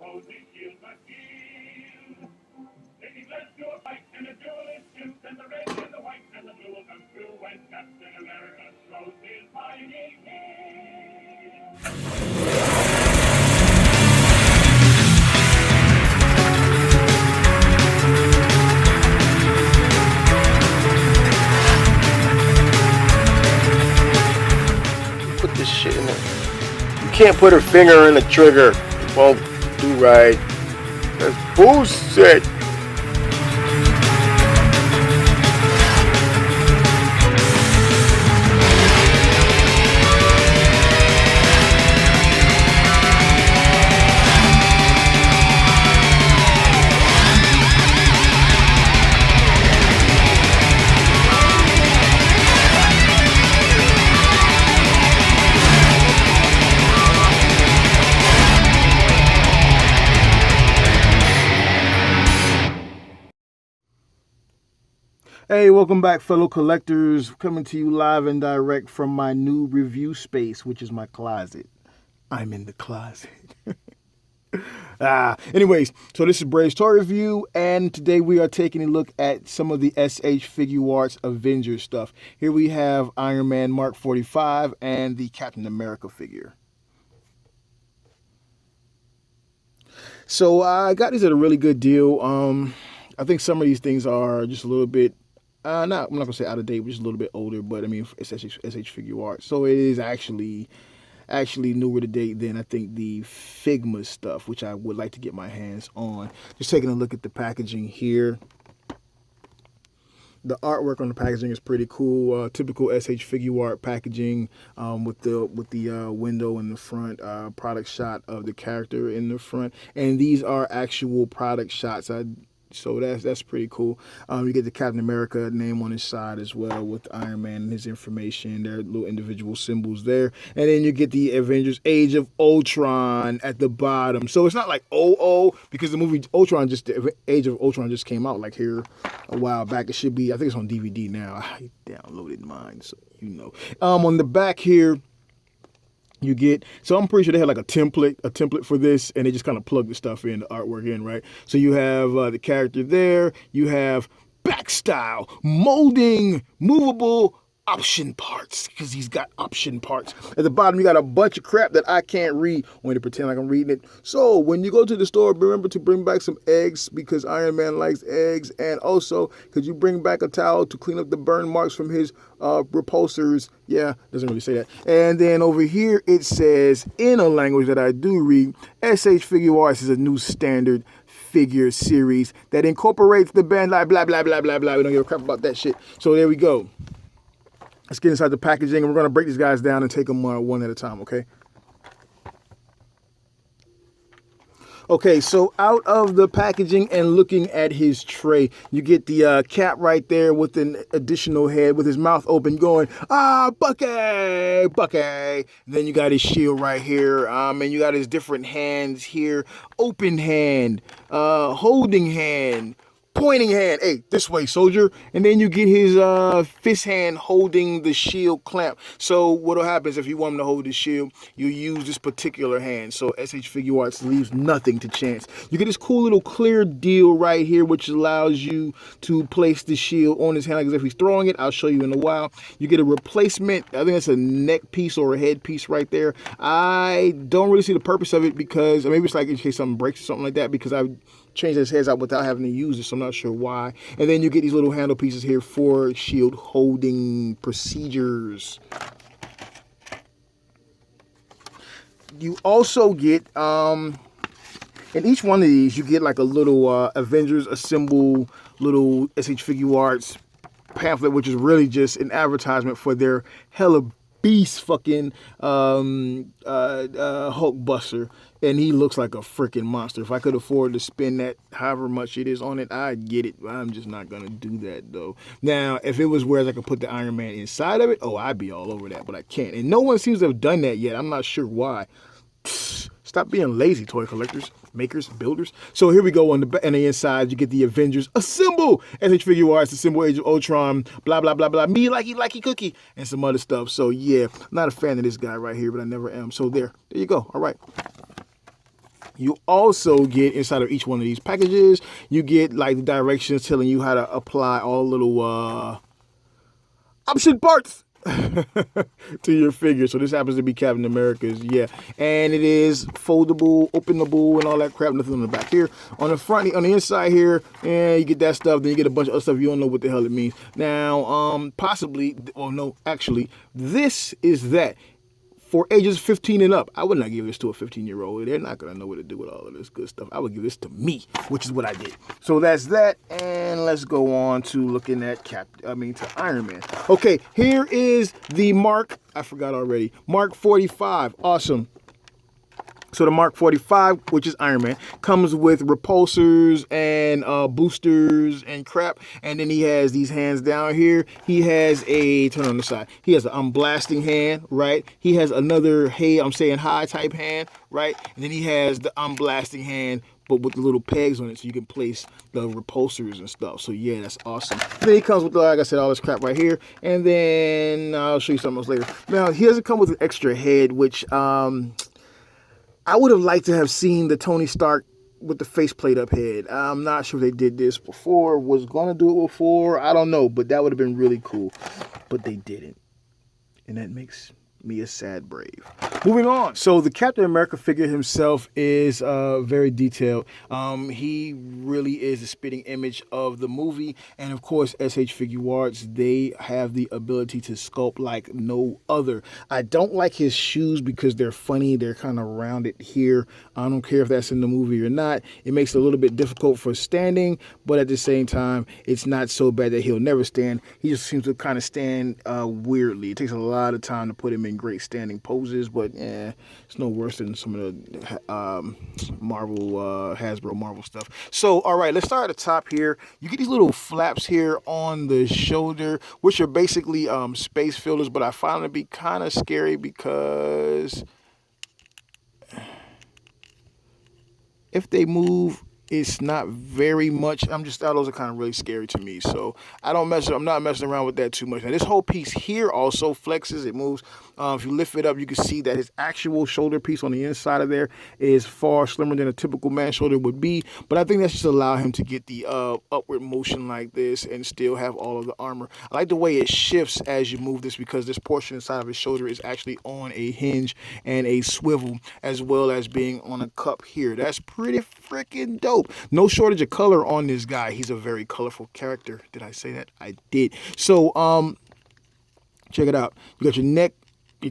Put this shit in it. You can't put her finger in the trigger. It won't do right. That's bullshit. Hey, welcome back, fellow collectors. Coming to you live and direct from my new review space, which is my closet. I'm in the closet. Anyways, so this is Bray's Toy Review, and today we are taking a look at some of the SHFiguarts Avengers stuff. Here we have Iron Man Mark 45 and the Captain America figure. So I got these at a really good deal. I think some of these things are just a little bit, I'm not going to say out of date, but just a little bit older, but I mean, it's SHFiguarts. So it is actually newer to date than I think the Figma stuff, which I would like to get my hands on. Just taking a look at the packaging here. The artwork on the packaging is pretty cool. Typical SHFiguart packaging with the window in the front, product shot of the character in the front, and these are actual product shots. So that's pretty cool. You get the Captain America name on his side as well with Iron Man and his information. There are little individual symbols there. And then you get the Avengers Age of Ultron at the bottom. So it's not like because the movie the Age of Ultron just came out like here a while back. It should be, I think it's on DVD now. I downloaded mine, so you know. On the back here, you get, so I'm pretty sure they had like a template for this, and they just kind of plug the stuff in, the artwork in, right? So you have the character there, you have back style, molding, movable, option parts, because he's got option parts. At the bottom, you got a bunch of crap that I can't read. I'm going to pretend like I'm reading it. So when you go to the store, remember to bring back some eggs, because Iron Man likes eggs. And also, could you bring back a towel to clean up the burn marks from his repulsors? Yeah, doesn't really say that. And then over here, it says, in a language that I do read, SHFiguarts is a new standard figure series that incorporates the band, like blah, blah, blah, blah, blah. We don't give a crap about that shit. So there we go. Let's get inside the packaging, and we're going to break these guys down and take them one at a time, okay? Okay, so out of the packaging and looking at his tray, you get the cap right there with an additional head with his mouth open going, Bucky, Bucky. And then you got his shield right here, and you got his different hands here, open hand, holding hand, pointing hand, hey, this way, soldier. And then you get his fist hand holding the shield clamp. So what'll happen is if you want him to hold the shield, you use this particular hand. So SHFiguarts leaves nothing to chance. You get this cool little clear deal right here, which allows you to place the shield on his hand. Like as if he's throwing it, I'll show you in a while. You get a replacement, I think it's a neck piece or a head piece right there. I don't really see the purpose of it because, or maybe it's like in case something breaks or something like that, because I change his heads out without having to use it, so I'm not sure why. And then you get these little handle pieces here for shield holding procedures. You also get, in each one of these, you get like a little Avengers Assemble little SHFiguarts pamphlet, which is really just an advertisement for their hella beast fucking Hulkbuster, and he looks like a freaking monster. If I could afford to spend that however much it is on it, I'd get it. I'm just not gonna do that though. Now, if it was where I could put the Iron Man inside of it, oh, I'd be all over that, but I can't, and no one seems to have done that yet. I'm not sure why. Stop being lazy, toy collectors, makers, builders. So here we go on the inside. You get the Avengers Assemble, SHFiguarts, Assemble Age of Ultron, blah, blah, blah, blah, me likey cookie, and some other stuff. So yeah, I'm not a fan of this guy right here, but I never am. So there you go. All right. You also get inside of each one of these packages, you get like the directions telling you how to apply all little option parts to your figure. So this happens to be Captain America's, yeah. And it is foldable, openable, and all that crap. Nothing on the back here. On the front, on the inside here, and you get that stuff. Then you get a bunch of other stuff. You don't know what the hell it means. Now, possibly, well, no, actually, this is that. For ages 15 and up, I would not give this to a 15-year-old. They're not going to know what to do with all of this good stuff. I would give this to me, which is what I did. So that's that, and let's go on to looking at to Iron Man. Okay, here is the Mark, I forgot already, Mark 45, awesome. So the Mark 45, which is Iron Man, comes with repulsors and boosters and crap. And then he has these hands down here. He has turn on the side. He has an unblasting hand, right? He has another, hey, I'm saying hi type hand, right? And then he has the unblasting hand, but with the little pegs on it so you can place the repulsors and stuff. So yeah, that's awesome. Then he comes with, like I said, all this crap right here. And then I'll show you something else later. Now, he doesn't come with an extra head, which I would have liked to have seen the Tony Stark with the faceplate up head. I'm not sure if they did this before, was going to do it before. I don't know, but that would have been really cool. But they didn't. And that makes me a sad brave. Moving on. So the Captain America figure himself is very detailed. He really is a spitting image of the movie. And of course, SHFiguarts, they have the ability to sculpt like no other. I don't like his shoes because they're funny. They're kind of rounded here. I don't care if that's in the movie or not. It makes it a little bit difficult for standing, but at the same time, it's not so bad that he'll never stand. He just seems to kind of stand weirdly. It takes a lot of time to put him in great standing poses, but it's no worse than some of the Hasbro Marvel stuff. So, all right, let's start at the top here. You get these little flaps here on the shoulder, which are basically space fillers, but I find them to be kind of scary because if they move, it's not very much. Those are kind of really scary to me. So I'm not messing around with that too much. Now this whole piece here also flexes, it moves. If you lift it up, you can see that his actual shoulder piece on the inside of there is far slimmer than a typical man shoulder would be. But I think that's just allow him to get the upward motion like this and still have all of the armor. I like the way it shifts as you move this because this portion inside of his shoulder is actually on a hinge and a swivel, as well as being on a cup here. That's pretty freaking dope. No shortage of color on this guy. He's a very colorful character. Did I say that? I did. So check it out. You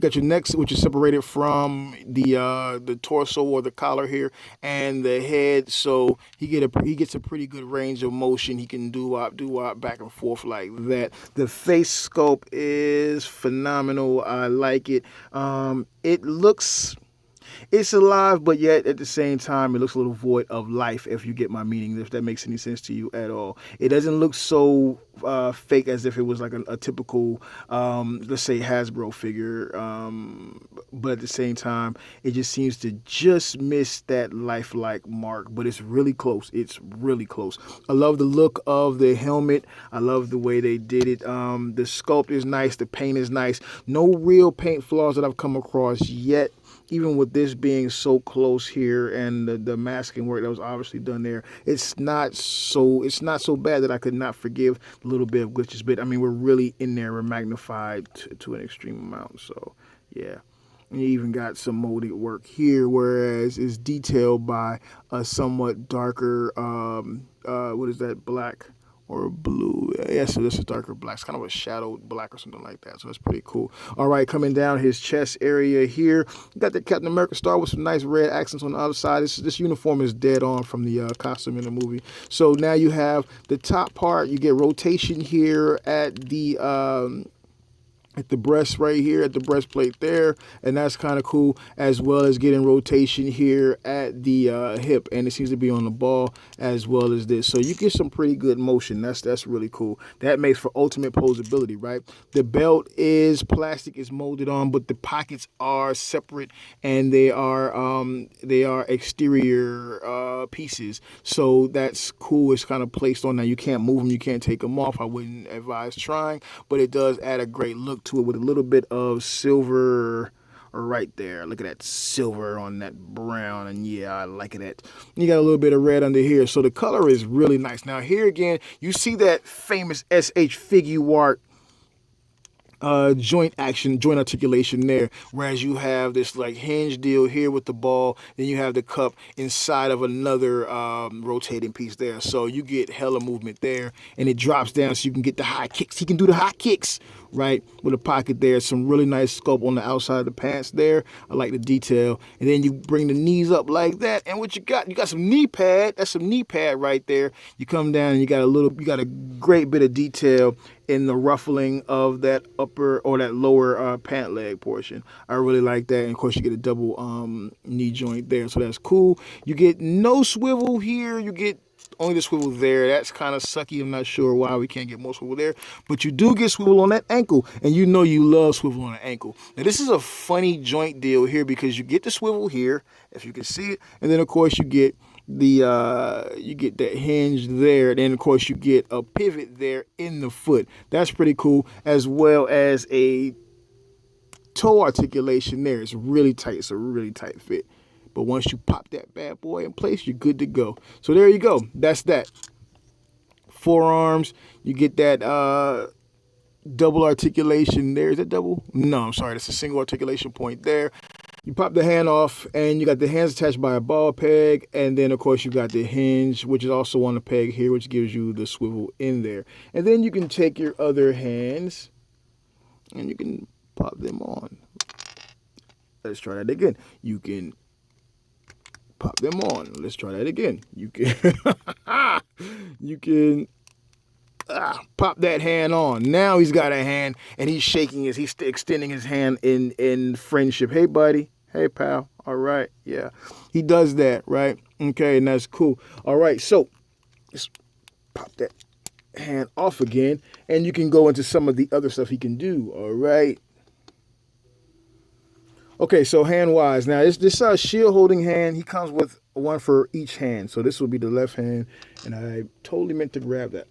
got your neck, which is separated from the torso or the collar here, and the head. So he gets a pretty good range of motion. He can do back and forth like that. The face sculpt is phenomenal. I like it. It's alive, but yet at the same time, it looks a little void of life, if you get my meaning, if that makes any sense to you at all. It doesn't look so fake as if it was like a typical, let's say, Hasbro figure. But at the same time, it just seems to just miss that lifelike mark. But it's really close. It's really close. I love the look of the helmet. I love the way they did it. The sculpt is nice. The paint is nice. No real paint flaws that I've come across yet. Even with this being so close here and the masking work that was obviously done there, it's not so bad that I could not forgive a little bit of glitches. But I mean, we're really in there. We're magnified to an extreme amount. So yeah. And you even got some molded work here, whereas it's detailed by a somewhat darker, what is that, black or blue? Yeah, so this is darker black. It's kind of a shadowed black or something like that. So that's pretty cool. All right, coming down his chest area here, you got the Captain America star with some nice red accents on the other side. This uniform is dead on from the costume in the movie. So now you have the top part. You get rotation here at the breast right here, at the breastplate there, and that's kind of cool, as well as getting rotation here at the hip, and it seems to be on the ball as well as this. So you get some pretty good motion. That's really cool. That makes for ultimate posability, right? The belt is plastic, is molded on, but the pockets are separate, and they are exterior pieces. So that's cool. It's kind of placed on. Now you can't move them, you can't take them off. I wouldn't advise trying, but it does add a great look to it with a little bit of silver right there. Look at that silver on that brown, and yeah, I like it. You got a little bit of red under here, so the color is really nice. Now here again, you see that famous SHFiguarts joint articulation there, whereas you have this like hinge deal here with the ball, then you have the cup inside of another rotating piece there, so you get hella movement there, and it drops down so you can get the high kicks. He can do the high kicks, right, with a pocket there. Some really nice sculpt on the outside of the pants there. I like the detail. And then you bring the knees up like that, and what you got some knee pad. That's some knee pad right there. You come down and you got a great bit of detail in the ruffling of that upper or that lower pant leg portion. I really like that. And of course you get a double knee joint there, so that's cool. You get no swivel here. You get only the swivel there. That's kind of sucky. I'm not sure why we can't get more swivel there, but you do get swivel on that ankle, and you know you love swivel on an ankle. Now this is a funny joint deal here because you get the swivel here, if you can see it, and then of course you get that hinge there, and then of course you get a pivot there in the foot. That's pretty cool, as well as a toe articulation there. It's really tight. It's a really tight fit. But once you pop that bad boy in place, you're good to go. So there you go. That's that. Forearms, you get that double articulation there. Is that double? No, I'm sorry. That's a single articulation point there. You pop the hand off, and you got the hands attached by a ball peg. And then, of course, you got the hinge, which is also on the peg here, which gives you the swivel in there. And then you can take your other hands, and you can pop them on. Let's try that again. You can pop them on. Let's try that again. You can pop that hand on. Now he's got a hand, and he's extending his hand in friendship. Hey, buddy. Hey, pal. All right. Yeah. He does that, right? Okay, and that's cool. All right, so let's pop that hand off again, and you can go into some of the other stuff he can do. All right. Okay, so hand-wise, now this shield holding hand, he comes with one for each hand. So this will be the left hand, and I totally meant to grab that.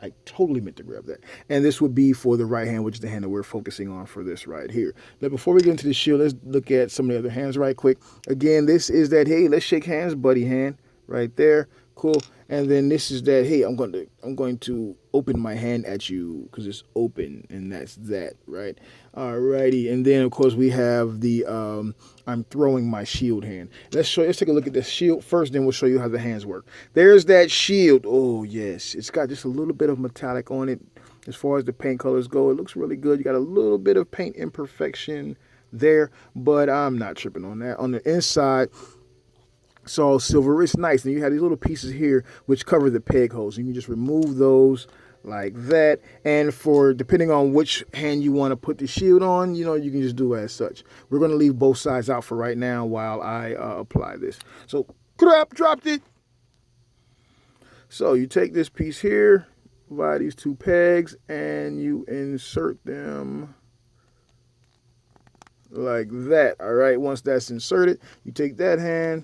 And this would be for the right hand, which is the hand that we're focusing on for this right here. Now, before we get into the shield, let's look at some of the other hands right quick. Again, this is that, hey, let's shake hands, buddy hand, right there. Cool. And then this is that, hey, I'm going to open my hand at you because it's open, and that's that, right? Alrighty. And then of course we have the I'm throwing my shield hand. Let's take a look at the shield first, then we'll show you how the hands work. There's that shield. Oh yes, it's got just a little bit of metallic on it. As far as the paint colors go, it looks really good. You got a little bit of paint imperfection there, but I'm not tripping on that. On the inside, it's all silver. It's nice. And you have these little pieces here which cover the peg holes. You can just remove those like that. And for depending on which hand you want to put the shield on, you can just do as such. We're going to leave both sides out for right now while I apply this. So crap, dropped it. So you take this piece here via these two pegs, and you insert them like that. All right. Once that's inserted, you take that hand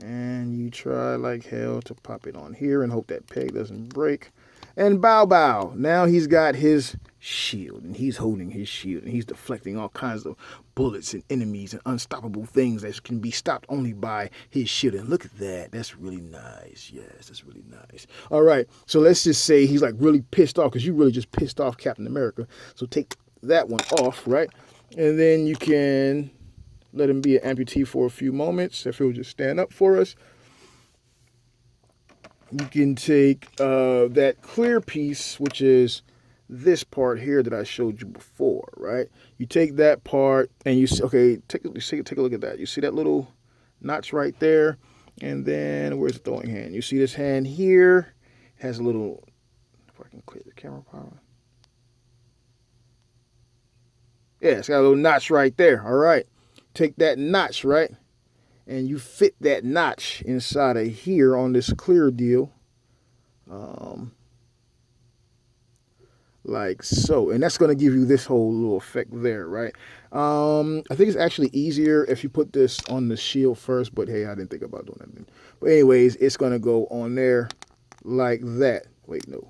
and you try like hell to pop it on here and hope that peg doesn't break. And bow. Now he's got his shield, and he's holding his shield, and he's deflecting all kinds of bullets and enemies and unstoppable things that can be stopped only by his shield. And look at that. That's really nice. Yes, that's really nice. All right. So let's just say he's like really pissed off, because you really just pissed off Captain America. So take that one off, right? And then you can let him be an amputee for a few moments. If he'll just stand up for us. You can take that clear piece, which is this part here that I showed you before, right? You take that part and you see, okay, take a look at that. You see that little notch right there? And then where's the throwing hand? You see this hand here has a little, if I can clear the camera power. Yeah, it's got a little notch right there. All right. Take that notch, right? And you fit that notch inside of here on this clear deal. Like so. And that's going to give you this whole little effect there, right? I think it's actually easier if you put this on the shield first, but hey, I didn't think about doing that. But anyways, it's going to go on there like that. Wait, no.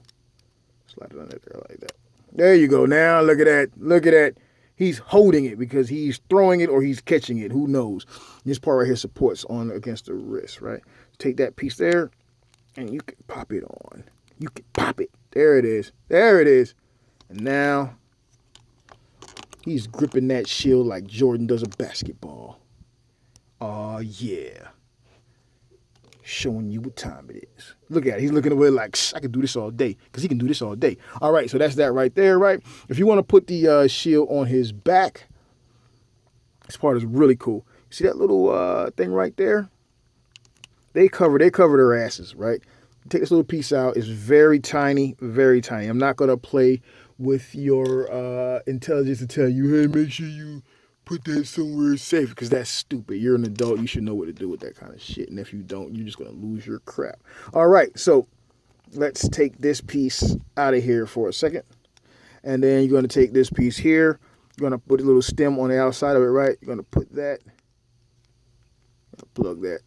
Slide it on there like that. There you go. Now look at that. Look at that. He's holding it because he's throwing it or he's catching it. Who knows? This part right here supports on against the wrist, right? Take that piece there, and you can pop it on. You can pop it. There it is. There it is. And now he's gripping that shield like Jordan does a basketball. Oh, yeah. Showing you what time it is. Look at it. He's looking away like, I can do this all day. Because he can do this all day. All right, so that's that right there, right? If you want to put the shield on his back, this part is really cool. See that little thing right there? They cover their asses, right? Take this little piece out. It's very tiny, very tiny. I'm not going to play with your intelligence to tell you, hey, make sure you put that somewhere safe, because that's stupid. You're an adult. You should know what to do with that kind of shit. And if you don't, you're just going to lose your crap. All right, so let's take this piece out of here for a second. And then you're going to take this piece here. You're going to put a little stem on the outside of it, right? You're going to put that. Plug that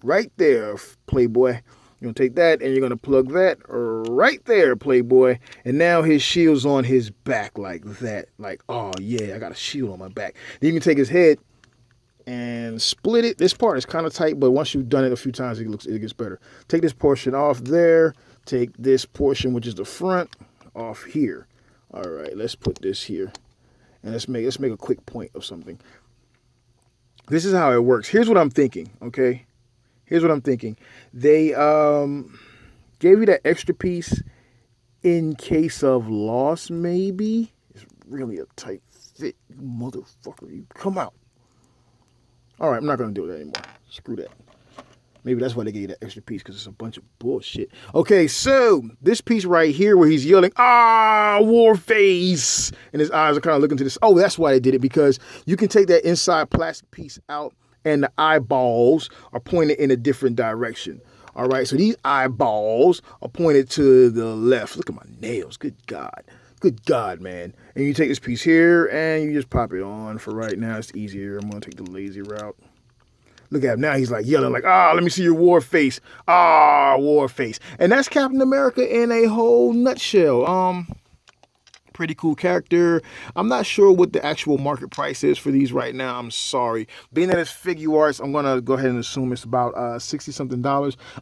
right there, Playboy. You're going to take that and you're going to plug that right there, Playboy. And now his shield's on his back like that. Like, oh, yeah, I got a shield on my back. Then you can take his head and split it. This part is kind of tight, but once you've done it a few times, it gets better. Take this portion off there. Take this portion, which is the front, off here. All right, let's put this here. And let's make a quick point of something. This is how it works. Here's what I'm thinking, okay? Here's what I'm thinking. They gave you that extra piece in case of loss, maybe. It's really a tight fit, you motherfucker. You come out. All right, I'm not going to do that anymore. Screw that. Maybe that's why they gave you that extra piece, because it's a bunch of bullshit. Okay, so this piece right here where he's yelling, war face, and his eyes are kind of looking to this. Oh, that's why they did it, because you can take that inside plastic piece out and the eyeballs are pointed in a different direction. All right, so these eyeballs are pointed to the left. Look at my nails. Good God. Good God, man. And you take this piece here and you just pop it on. For right now, it's easier. I'm going to take the lazy route. Look at him. Now he's like yelling like, let me see your war face. War face. And that's Captain America in a whole nutshell. Pretty cool character. I'm not sure what the actual market price is for these right now. I'm sorry. Being that it's Figuarts, I'm going to go ahead and assume it's about $60-something,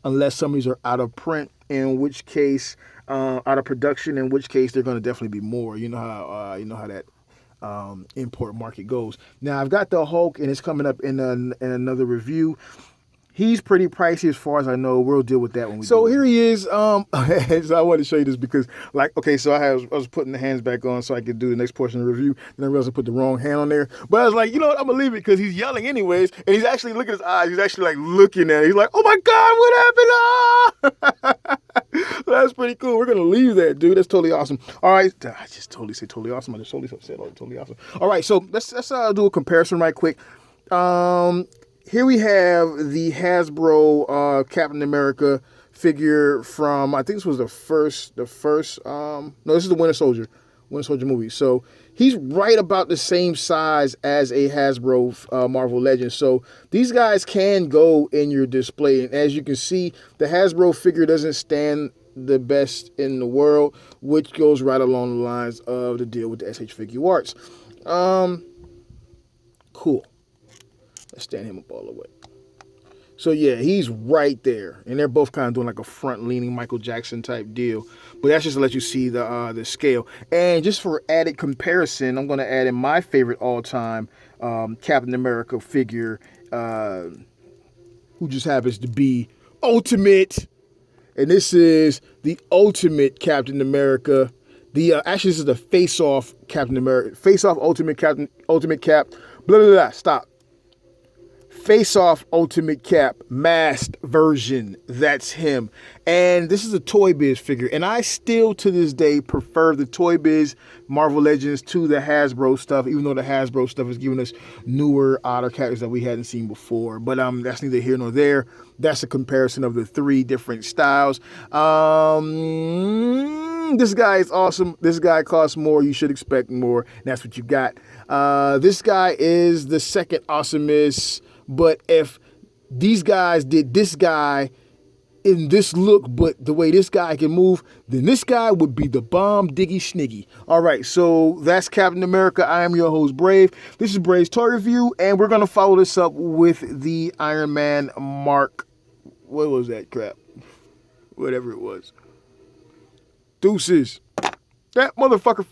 unless some of these are out of print, in which case, out of production, in which case they're going to definitely be more. You know how that import market goes. Now I've got the Hulk, and it's coming up in another review. He's pretty pricey as far as I know. We'll deal with that when we do. So here he is. So I wanted to show you this because, like, okay, so I was putting the hands back on so I could do the next portion of the review. Then I realized I put the wrong hand on there. But I was like, you know what? I'm going to leave it because he's yelling anyways. And he's actually, look at his eyes. He's actually, like, looking at it. He's like, oh, my God, what happened? So that's pretty cool. We're going to leave that, dude. That's totally awesome. All right. I just totally said totally awesome. I just totally said totally awesome. All right. So let's do a comparison right quick. Here we have the Hasbro Captain America figure from, I think this was the first, no, this is the Winter Soldier movie. So he's right about the same size as a Hasbro Marvel Legends. So these guys can go in your display. And as you can see, the Hasbro figure doesn't stand the best in the world, which goes right along the lines of the deal with the SHFiguarts. Cool. Let's stand him up all the way. So yeah, he's right there, and they're both kind of doing like a front-leaning Michael Jackson type deal. But that's just to let you see the scale. And just for added comparison, I'm going to add in my favorite all-time Captain America figure, who just happens to be Ultimate. And this is the Ultimate Captain America. Actually, this is the Face-Off Captain America. Face-Off Ultimate Cap. Blah blah blah. Stop. Face-Off Ultimate Cap masked version. That's him. And this is a Toy Biz figure. And I still, to this day, prefer the Toy Biz Marvel Legends to the Hasbro stuff, even though the Hasbro stuff is giving us newer, odder characters that we hadn't seen before. But that's neither here nor there. That's a comparison of the three different styles. This guy is awesome. This guy costs more. You should expect more. And that's what you got. This guy is the second awesomest. But if these guys did this guy in this look, but the way this guy can move, then this guy would be the bomb diggy sniggy. All right, so that's Captain America. I am your host, Brave. This is Brave's Toy Review, and we're going to follow this up with the Iron Man Mark. What was that crap? Whatever it was. Deuces. That motherfucker